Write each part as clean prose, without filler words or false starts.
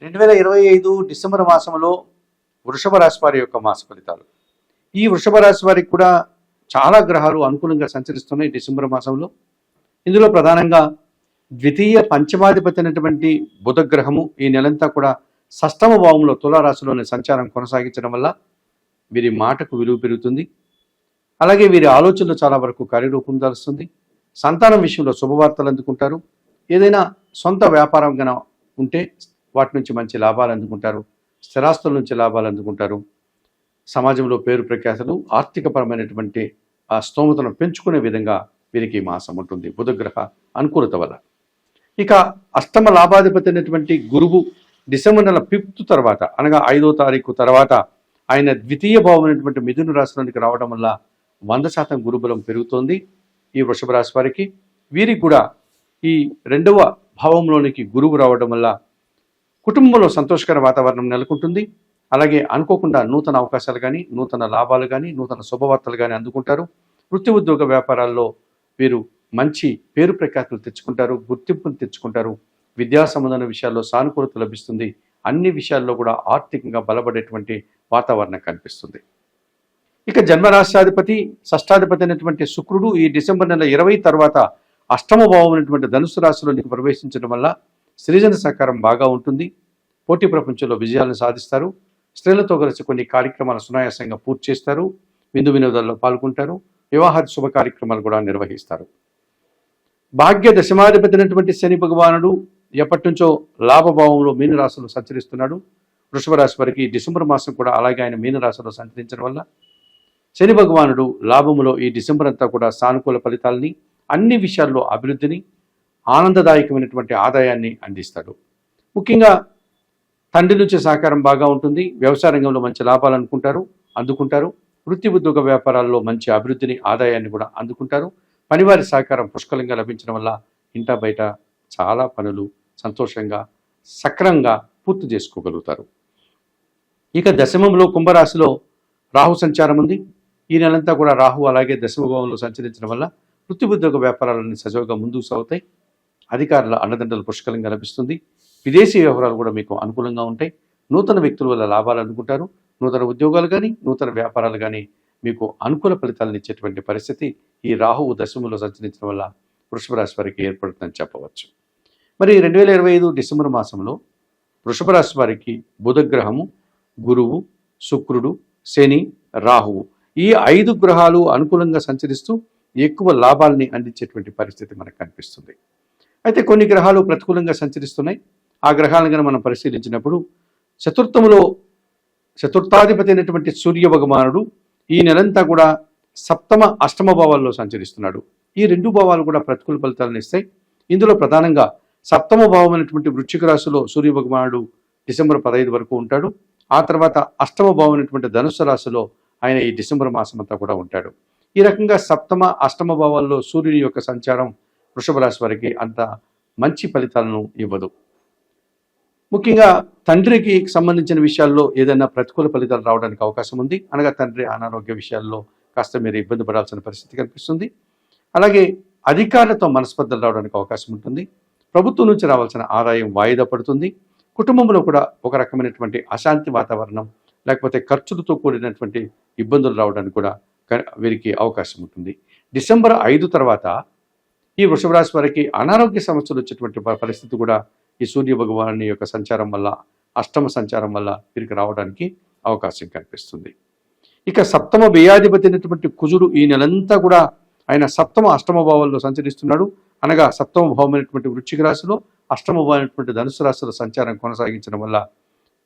2025 December మాసంలో వృషభ రాశి వారి యొక్క మాస ఫలితాలు. ఈ వృషభ రాశి వారికి కూడా చాలా గ్రహాలు అనుకూలంగా సంచరిస్తున్నాయి డిసెంబర్ మాసంలో. ఇందులో ప్రధానంగా ద్వితీయ పంచమాధిపతి అయినటువంటి బుధ గ్రహము ఈ నెలంతా కూడా షష్టమ భావంలో తులారాశిలోని సంచారం కొనసాగించడం వల్ల వీరి మాటకు విలువ పెరుగుతుంది. అలాగే వీరి ఆలోచనలు చాలా వరకు కార్యరూపం దాలుస్తుంది. సంతానం విషయంలో శుభవార్తలు అందుకుంటారు. ఏదైనా సొంత వ్యాపారం గన ఉంటే వాటి నుంచి మంచి లాభాలు అందుకుంటారు. స్థిరాస్తుల నుంచి లాభాలు అందుకుంటారు. సమాజంలో పేరు ప్రఖ్యాతలు ఆర్థికపరమైనటువంటి ఆ స్తోమతను పెంచుకునే విధంగా వీరికి మాసం ఉంటుంది బుధగ్రహ అనుకూలత వల్ల. ఇక అష్టమ లాభాధిపతి అయినటువంటి గురువు డిసెంబర్ నెల 5th తర్వాత అనగా 5వ తారీఖు తర్వాత ఆయన ద్వితీయ భావం అయినటువంటి మిథున రాశిలోనికి రావడం వల్ల 100% గురుబలం పెరుగుతోంది ఈ వృషభ రాశి వారికి. వీరికి కూడా ఈ 2వ భావంలోనికి గురువు రావడం వల్ల కుటుంబంలో సంతోషకర వాతావరణం నెలకొంటుంది. అలాగే అనుకోకుండా నూతన అవకాశాలు కానీ, నూతన లాభాలు కానీ, నూతన శుభవార్తలు కానీ అందుకుంటారు. వృత్తి ఉద్యోగ వ్యాపారాల్లో వీరు మంచి పేరు ప్రఖ్యాతులు తెచ్చుకుంటారు, గుర్తింపును తెచ్చుకుంటారు. విద్యా సంబంధమైన విషయాల్లో సానుకూలత లభిస్తుంది. అన్ని విషయాల్లో కూడా ఆర్థికంగా బలపడేటువంటి వాతావరణం కనిపిస్తుంది. ఇక జన్మరాశ్యాధిపతి షష్టాధిపతి అయినటువంటి శుక్రుడు ఈ డిసెంబర్ నెల 20 తర్వాత అష్టమ భావం అయినటువంటి ధనుసు రాశిలోనికి ప్రవేశించడం వల్ల సృజన సహకారం బాగా ఉంటుంది. పోటీ ప్రపంచంలో విజయాలను సాధిస్తారు. స్త్రీలతో కలిసి కొన్ని కార్యక్రమాలు సునాయాసంగా పూర్తి చేస్తారు. విందు వినోదాల్లో పాల్గొంటారు. వివాహాది శుభ కార్యక్రమాలు కూడా నిర్వహిస్తారు. భాగ్య దశమాధిపతి అయినటువంటి శని భగవానుడు ఎప్పటి నుంచో లాభభావంలో మీనరాశిలో సంచరిస్తున్నాడు. వృషభ రాశి వారికి డిసెంబర్ మాసం కూడా అలాగే ఆయన మీనరాశిలో సంచరించడం వల్ల శని భగవానుడు లాభములో ఈ డిసెంబర్ అంతా కూడా సానుకూల ఫలితాలని, అన్ని విషయాల్లో అభివృద్ధిని, ఆనందదాయకమైనటువంటి ఆదాయాన్ని అందిస్తాడు. ముఖ్యంగా తండ్రి నుంచి సహకారం బాగా ఉంటుంది. వ్యవసాయ రంగంలో మంచి లాభాలు అందుకుంటారు. వృత్తి ఉద్యోగ వ్యాపారాల్లో మంచి అభివృద్ధిని, ఆదాయాన్ని కూడా అందుకుంటారు. పనివారి సహకారం పుష్కలంగా లభించడం వల్ల ఇంటా బయట చాలా పనులు సంతోషంగా సక్రమంగా పూర్తి చేసుకోగలుగుతారు. ఇక దశమంలో కుంభరాశిలో రాహు సంచారం ఉంది. ఈ నెలంతా కూడా రాహు అలాగే దశమ భావంలో సంచరించడం వల్ల వృత్తి ఉద్యోగ వ్యాపారాలన్నీ సజావుగా ముందుకు సాగుతాయి. అధికారుల అండదండలు పుష్కలంగా లభిస్తుంది. విదేశీ వ్యవహారాలు కూడా మీకు అనుకూలంగా ఉంటాయి. నూతన వ్యక్తుల వల్ల లాభాలు అందుకుంటారు. నూతన ఉద్యోగాలు కానీ, నూతన వ్యాపారాలు కానీ మీకు అనుకూల ఫలితాలను ఇచ్చేటువంటి పరిస్థితి ఈ రాహువు దశమంలో సంచరించడం వల్ల వృషభ రాశి వారికి ఏర్పడుతుందని చెప్పవచ్చు. మరి 2025 డిసెంబర్ మాసంలో వృషభ రాశి వారికి బుధగ్రహము, గురువు, శుక్రుడు, శని, రాహువు ఈ 5 గ్రహాలు అనుకూలంగా సంచరిస్తూ ఎక్కువ లాభాలని అందించేటువంటి పరిస్థితి మనకు కనిపిస్తుంది. అయితే కొన్ని గ్రహాలు ప్రతికూలంగా సంచరిస్తున్నాయి. ఆ గ్రహాలను కనుక మనం పరిశీలించినప్పుడు చతుర్థాధిపతి అయినటువంటి సూర్య భగవానుడు ఈ నెలంతా కూడా సప్తమ అష్టమ భావాల్లో సంచరిస్తున్నాడు. ఈ 2 భావాలు కూడా ప్రతికూల ఫలితాలను ఇస్తాయి. ఇందులో ప్రధానంగా సప్తమ భావం అయినటువంటి వృశ్చిక రాశిలో సూర్య భగవానుడు డిసెంబర్ 15 వరకు ఉంటాడు. ఆ తర్వాత అష్టమ భావం అయినటువంటి ధనుస్సు రాశిలో ఆయన ఈ డిసెంబర్ మాసం అంతా కూడా ఉంటాడు. ఈ రకంగా సప్తమ అష్టమ భావాల్లో సూర్యుని యొక్క సంచారం వృషభ రాశి వారికి అంత మంచి ఫలితాలను ఇవ్వదు. ముఖ్యంగా తండ్రికి సంబంధించిన విషయాల్లో ఏదైనా ప్రతికూల ఫలితాలు రావడానికి అవకాశం ఉంది. అనగా తండ్రి అనారోగ్య విషయాల్లో కాస్త మీరు ఇబ్బంది పడాల్సిన పరిస్థితి కనిపిస్తుంది. అలాగే అధికారులతో మనస్పర్ధలు రావడానికి అవకాశం ఉంటుంది. ప్రభుత్వం నుంచి రావాల్సిన ఆదాయం వాయిదా పడుతుంది. కుటుంబంలో కూడా ఒక రకమైనటువంటి అశాంతి వాతావరణం, లేకపోతే ఖర్చులతో కూడినటువంటి ఇబ్బందులు రావడానికి కూడా వీరికి అవకాశం ఉంటుంది. డిసెంబర్ 5 తర్వాత ఈ వృషభ రాశి వారికి అనారోగ్య సమస్యలు వచ్చేటువంటి పరిస్థితి కూడా ఈ సూర్య భగవాను యొక్క సంచారం వల్ల, అష్టమ సంచారం వల్ల వీరికి రావడానికి అవకాశం కనిపిస్తుంది. ఇక సప్తమ వ్యయాధిపతి అయినటువంటి కుజుడు ఈ నెలంతా కూడా ఆయన సప్తమ అష్టమ భావాల్లో సంచరిస్తున్నాడు. అనగా సప్తమ భావమైనటువంటి వృశ్చిక రాశిలో, అష్టమ భావమైనటువంటి ధనుసు రాశిలో సంచారం కొనసాగించడం వల్ల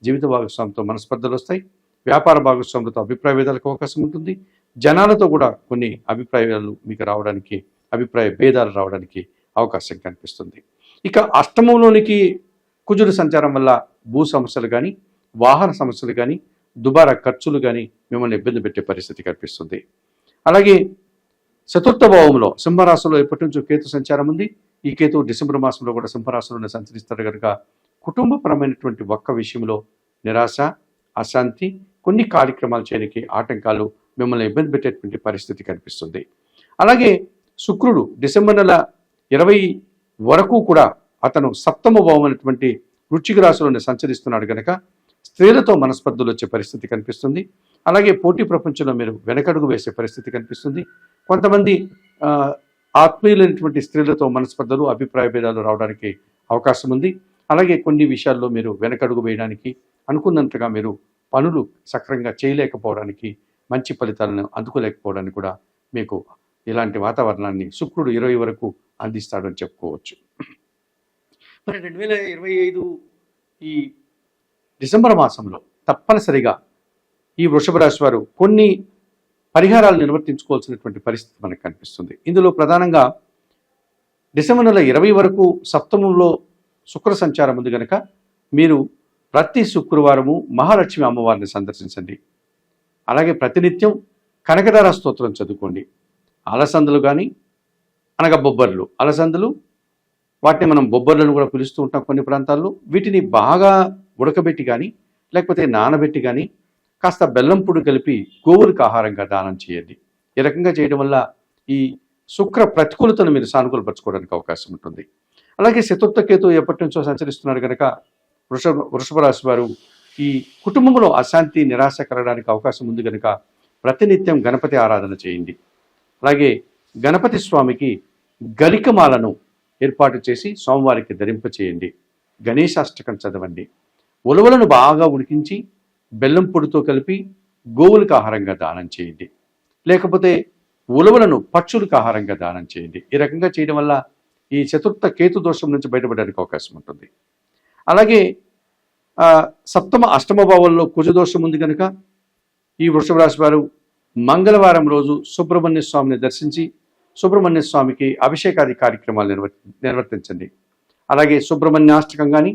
జీవిత భాగస్వామితో మనస్పర్ధలు వస్తాయి. వ్యాపార భాగస్వాములతో అభిప్రాయ భేదాలకు అవకాశం ఉంటుంది. జనాలతో కూడా కొన్ని అభిప్రాయ భేదాలు రావడానికి అవకాశం కనిపిస్తుంది. ఇక అష్టమంలోనికి కుజుడు సంచారం వల్ల భూ సమస్యలు కానీ, వాహన సమస్యలు కానీ, దుబారా ఖర్చులు కానీ మిమ్మల్ని ఇబ్బంది పెట్టే పరిస్థితి కనిపిస్తుంది. అలాగే చతుర్థ భావంలో సింహరాశిలో ఎప్పటి నుంచో కేతు సంచారం ఉంది. ఈ కేతు డిసెంబర్ మాసంలో కూడా సింహరాశిలోనే సంచరిస్తారు కనుక కుటుంబపరమైనటువంటి ఒక్క విషయంలో నిరాశ, అశాంతి, కొన్ని కార్యక్రమాలు చేయడానికి ఆటంకాలు మిమ్మల్ని ఇబ్బంది పెట్టేటువంటి పరిస్థితి కనిపిస్తుంది. అలాగే శుక్రుడు డిసెంబర్ నెల 20 వరకు కూడా అతను సప్తమ భావం అనేటువంటి వృశ్చిక రాశిలోనే సంచరిస్తున్నాడు కనుక స్త్రీలతో మనస్పర్ధలు వచ్చే పరిస్థితి కనిపిస్తుంది. అలాగే పోటీ ప్రపంచంలో మీరు వెనకడుగు వేసే పరిస్థితి కనిపిస్తుంది. కొంతమంది ఆత్మీయులైనటువంటి స్త్రీలతో మనస్పర్ధలు, అభిప్రాయ భేదాలు రావడానికి అవకాశం ఉంది. అలాగే కొన్ని విషయాల్లో మీరు వెనకడుగు వేయడానికి, అనుకున్నంతగా మీరు పనులు సక్రమంగా చేయలేకపోవడానికి, మంచి ఫలితాలను అందుకోలేకపోవడానికి కూడా మీకు ఇలాంటి వాతావరణాన్ని శుక్రుడు 20 వరకు అందిస్తాడని చెప్పుకోవచ్చు. మరి 2025 ఈ డిసెంబర్ మాసంలో తప్పనిసరిగా ఈ వృషభ రాశి వారు కొన్ని పరిహారాలు నిర్వర్తించుకోవాల్సినటువంటి పరిస్థితి మనకు కనిపిస్తుంది. ఇందులో ప్రధానంగా డిసెంబర్ నెల 20 వరకు సప్తమంలో శుక్ర సంచారం ఉంది కనుక మీరు ప్రతి శుక్రవారము మహాలక్ష్మి అమ్మవారిని సందర్శించండి. అలాగే ప్రతినిత్యం కనకదార స్తోత్రం చదువుకోండి. అలసందలు కానీ అనగా బొబ్బర్లు, అలసందలు వాటిని మనం బొబ్బర్లను కూడా పిలుస్తూ ఉంటాం కొన్ని ప్రాంతాల్లో. వీటిని బాగా ఉడకబెట్టి కానీ లేకపోతే నానబెట్టి కానీ కాస్త బెల్లం పొడి కలిపి గోవులకు ఆహారంగా దానం చేయండి. ఈ రకంగా చేయడం వల్ల ఈ శుక్ర ప్రతికూలతను మీరు సానుకూలపరచుకోవడానికి అవకాశం ఉంటుంది. అలాగే చతుర్థ కేతు ఎప్పటి నుంచో సంచరిస్తున్నారు కనుక వృషభ రాశి వారు ఈ కుటుంబంలో అశాంతి, నిరాశ కలగడానికి అవకాశం ఉంది కనుక ప్రతినిత్యం గణపతి ఆరాధన చేయండి. అలాగే గణపతి స్వామికి గరికమాలను ఏర్పాటు చేసి సోమవారికి ధరింపచేయండి. గణేశాష్టకం చదవండి. ఉలవలను బాగా ఉడికించి బెల్లం పొడితో కలిపి గోవులకు ఆహారంగా దానం చేయండి. లేకపోతే ఉలవలను పక్షులకు ఆహారంగా దానం చేయండి. ఈ రకంగా చేయడం వల్ల ఈ చతుర్థ కేతు దోషం నుంచి బయటపడడానికి అవకాశం ఉంటుంది. అలాగే సప్తమ అష్టమ భావంలో కుజదోషం ఉంది కనుక ఈ వృషభ రాశి వారు మంగళవారం రోజు సుబ్రహ్మణ్య స్వామిని దర్శించి సుబ్రహ్మణ్య స్వామికి అభిషేకాది కార్యక్రమాలు నిర్వర్తించండి. అలాగే సుబ్రహ్మణ్యాష్టకం కానీ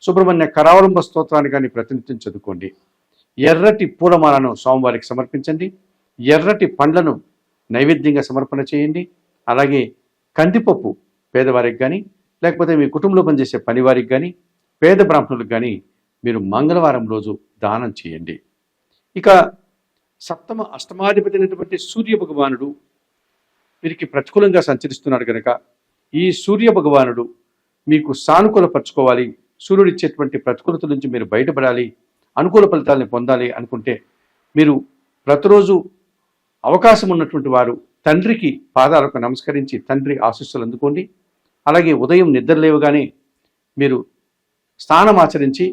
సుబ్రహ్మణ్య కరావలంబ స్తోత్రాన్ని కానీ ప్రతినిత్యం చదువుకోండి. ఎర్రటి పూలమాలను సోమవారికి సమర్పించండి. ఎర్రటి పండ్లను నైవేద్యంగా సమర్పణ చేయండి. అలాగే కందిపప్పు పేదవారికి కానీ లేకపోతే మీ కుటుంబంలో పనిచేసే పనివారికి కానీ పేద బ్రాహ్మణులకు కానీ మీరు మంగళవారం రోజు దానం చేయండి. ఇక సప్తమ అష్టమాధిపతి అయినటువంటి సూర్య భగవానుడు వీరికి ప్రతికూలంగా సంచరిస్తున్నాడు కనుక ఈ సూర్య భగవానుడు మీకు సానుకూలపరచుకోవాలి, సూర్యుడు ఇచ్చేటువంటి ప్రతికూలత నుంచి మీరు బయటపడాలి, అనుకూల ఫలితాలను పొందాలి అనుకుంటే మీరు ప్రతిరోజు అవకాశం ఉన్నటువంటి వారు తండ్రికి పాదాలకు నమస్కరించి తండ్రి ఆశీస్సులు అందుకోండి. అలాగే ఉదయం నిద్ర లేవగానే మీరు స్నానమాచరించి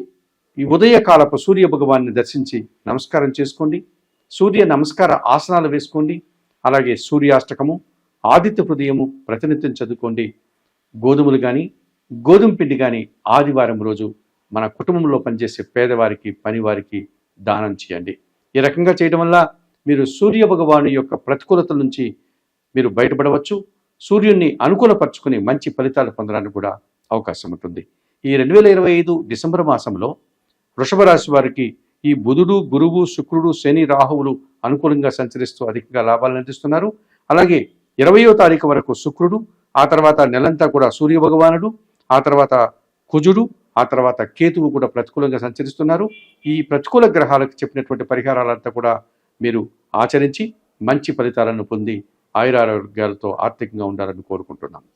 ఈ ఉదయకాలపు సూర్య భగవాన్ని దర్శించి నమస్కారం చేసుకోండి. సూర్య నమస్కార ఆసనాలు వేసుకోండి. అలాగే సూర్యాష్టకము, ఆదిత్య హృదయము ప్రతినిత్యం చదువుకోండి. గోధుమలు కానీ గోధుమ పిండి కానీ ఆదివారం రోజు మన కుటుంబంలో పనిచేసే పేదవారికి పనివారికి దానం చేయండి. ఈ రకంగా చేయడం వల్ల మీరు సూర్య భగవాను యొక్క ప్రతికూలతల నుంచి మీరు బయటపడవచ్చు. సూర్యుడిని అనుకూలపరుచుకుని మంచి ఫలితాలు పొందడానికి కూడా అవకాశం ఉంటుంది. ఈ 2025 డిసెంబర్ మాసంలో వృషభ రాశి వారికి ఈ బుధుడు, గురువు, శుక్రుడు, శని, రాహువులు అనుకూలంగా సంచరిస్తూ అధికంగా లాభాలను అందిస్తున్నారు. అలాగే 20వ తారీఖు వరకు శుక్రుడు, ఆ తర్వాత నెలంతా కూడా సూర్య భగవానుడు, ఆ తర్వాత కుజుడు, ఆ తర్వాత కేతువు కూడా ప్రతికూలంగా సంచరిస్తున్నారు. ఈ ప్రతికూల గ్రహాలకు చెప్పినటువంటి పరిహారాలంతా కూడా మీరు ఆచరించి మంచి ఫలితాలను పొంది ఆయురారోగ్యాలతో ఆర్థికంగా ఉండాలని కోరుకుంటున్నాను.